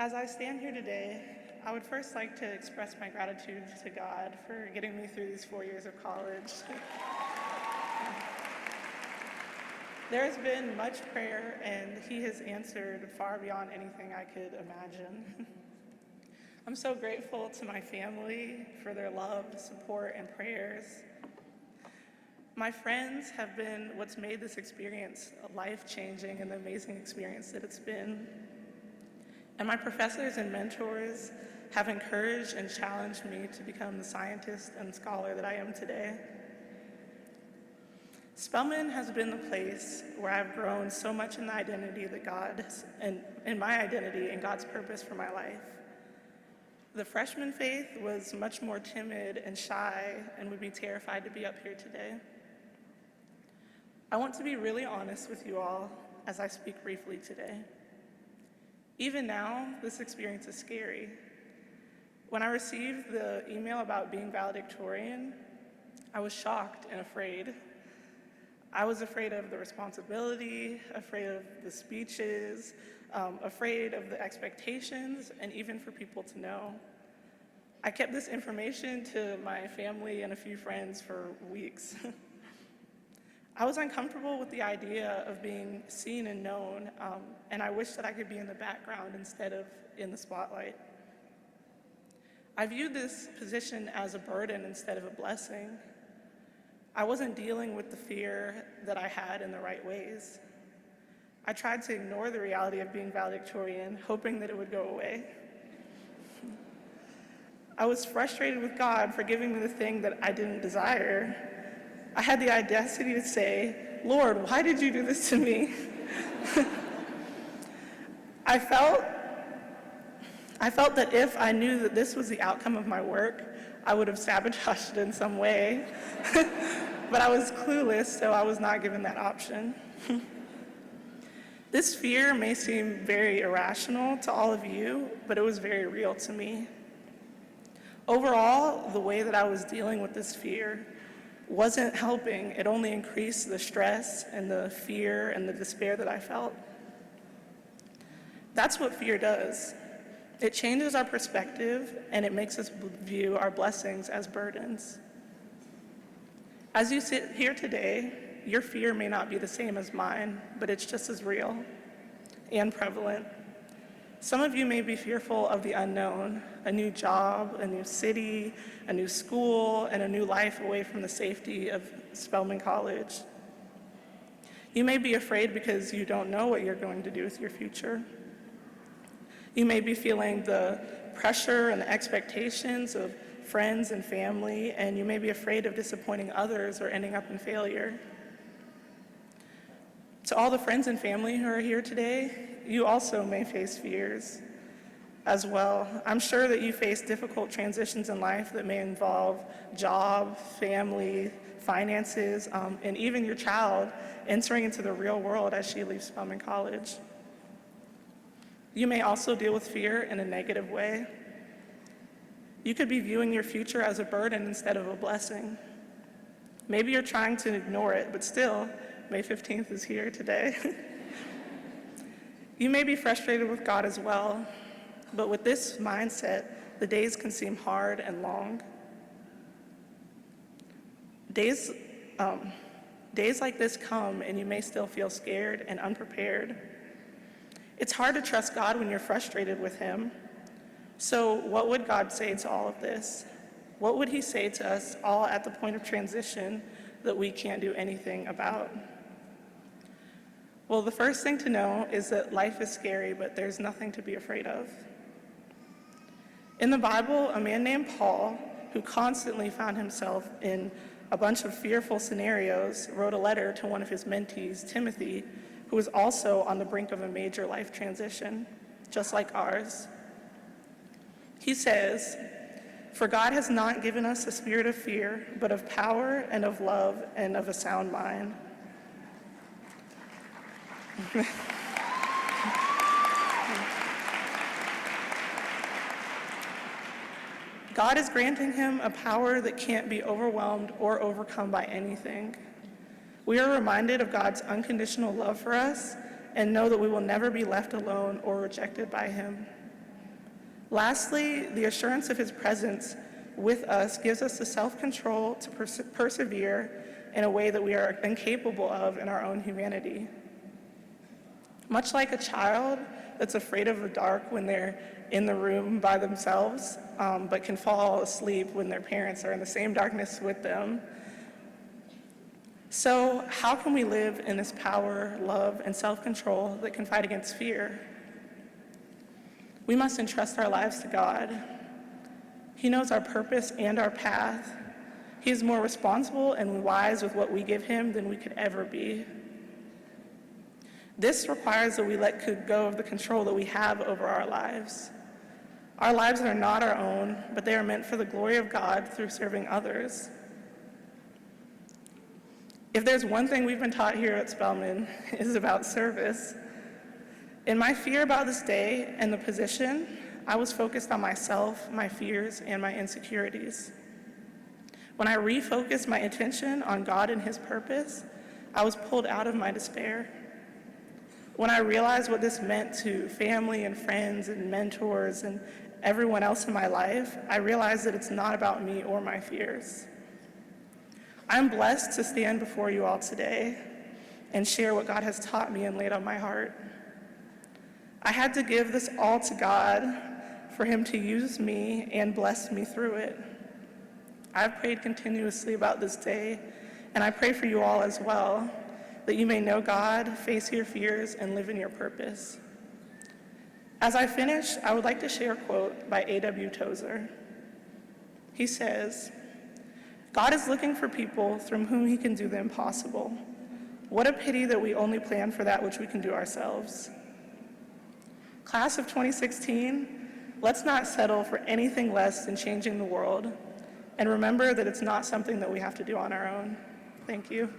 As I stand here today, I would first like to express my gratitude to God for getting me through these 4 years of college. There has been much prayer, and He has answered far beyond anything I could imagine. I'm so grateful to my family for their love, support, and prayers. My friends have been what's made this experience life-changing and the amazing experience that it's been. And my professors and mentors have encouraged and challenged me to become the scientist and scholar that I am today. Spelman has been the place where I've grown so much in the identity that God, and in my identity and God's purpose for my life. The freshman faith was much more timid and shy and would be terrified to be up here today. I want to be really honest with you all as I speak briefly today. Even now, this experience is scary. When I received the email about being valedictorian, I was shocked and afraid. I was afraid of the responsibility, afraid of the speeches, afraid of the expectations, and even for people to know. I kept this information to my family and a few friends for weeks. I was uncomfortable with the idea of being seen and known, and I wished that I could be in the background instead of in the spotlight. I viewed this position as a burden instead of a blessing. I wasn't dealing with the fear that I had in the right ways. I tried to ignore the reality of being valedictorian, hoping that it would go away. I was frustrated with God for giving me the thing that I didn't desire. I had the audacity to say, "Lord, why did you do this to me?" I felt that if I knew that this was the outcome of my work, I would have sabotaged it in some way. But I was clueless, so I was not given that option. This fear may seem very irrational to all of you, but it was very real to me. Overall, the way that I was dealing with this fear wasn't helping. It only increased the stress and the fear and the despair that I felt. That's what fear does. It changes our perspective, and it makes us view our blessings as burdens. As you sit here today, your fear may not be the same as mine, but it's just as real and prevalent. Some of you may be fearful of the unknown, a new job, a new city, a new school, and a new life away from the safety of Spelman College. You may be afraid because you don't know what you're going to do with your future. You may be feeling the pressure and the expectations of friends and family, and you may be afraid of disappointing others or ending up in failure. To all the friends and family who are here today, you also may face fears as well. I'm sure that you face difficult transitions in life that may involve job, family, finances, and even your child entering into the real world as she leaves Spelman College. You may also deal with fear in a negative way. You could be viewing your future as a burden instead of a blessing. Maybe you're trying to ignore it, but still, May 15th is here today. You may be frustrated with God as well, but with this mindset, the days can seem hard and long. Days like this come, and you may still feel scared and unprepared. It's hard to trust God when you're frustrated with Him. So what would God say to all of this? What would He say to us all at the point of transition that we can't do anything about? Well, the first thing to know is that life is scary, but there's nothing to be afraid of. In the Bible, a man named Paul, who constantly found himself in a bunch of fearful scenarios, wrote a letter to one of his mentees, Timothy, who was also on the brink of a major life transition, just like ours. He says, "For God has not given us a spirit of fear, but of power and of love and of a sound mind." God is granting him a power that can't be overwhelmed or overcome by anything. We are reminded of God's unconditional love for us and know that we will never be left alone or rejected by him. Lastly, the assurance of his presence with us gives us the self-control to persevere in a way that we are incapable of in our own humanity. Much like a child that's afraid of the dark when they're in the room by themselves, but can fall asleep when their parents are in the same darkness with them. So how can we live in this power, love, and self-control that can fight against fear? We must entrust our lives to God. He knows our purpose and our path. He is more responsible and wise with what we give him than we could ever be. This requires that we let go of the control that we have over our lives. Our lives are not our own, but they are meant for the glory of God through serving others. If there's one thing we've been taught here at Spelman, it is about service. In my fear about this day and the position, I was focused on myself, my fears, and my insecurities. When I refocused my attention on God and his purpose, I was pulled out of my despair. When I realized what this meant to family and friends and mentors and everyone else in my life, I realized that it's not about me or my fears. I'm blessed to stand before you all today and share what God has taught me and laid on my heart. I had to give this all to God for him to use me and bless me through it. I've prayed continuously about this day, and I pray for you all as well, that you may know God, face your fears, and live in your purpose. As I finish, I would like to share a quote by A.W. Tozer. He says, "God is looking for people through whom he can do the impossible. What a pity that we only plan for that which we can do ourselves." Class of 2016, let's not settle for anything less than changing the world, and remember that it's not something that we have to do on our own. Thank you.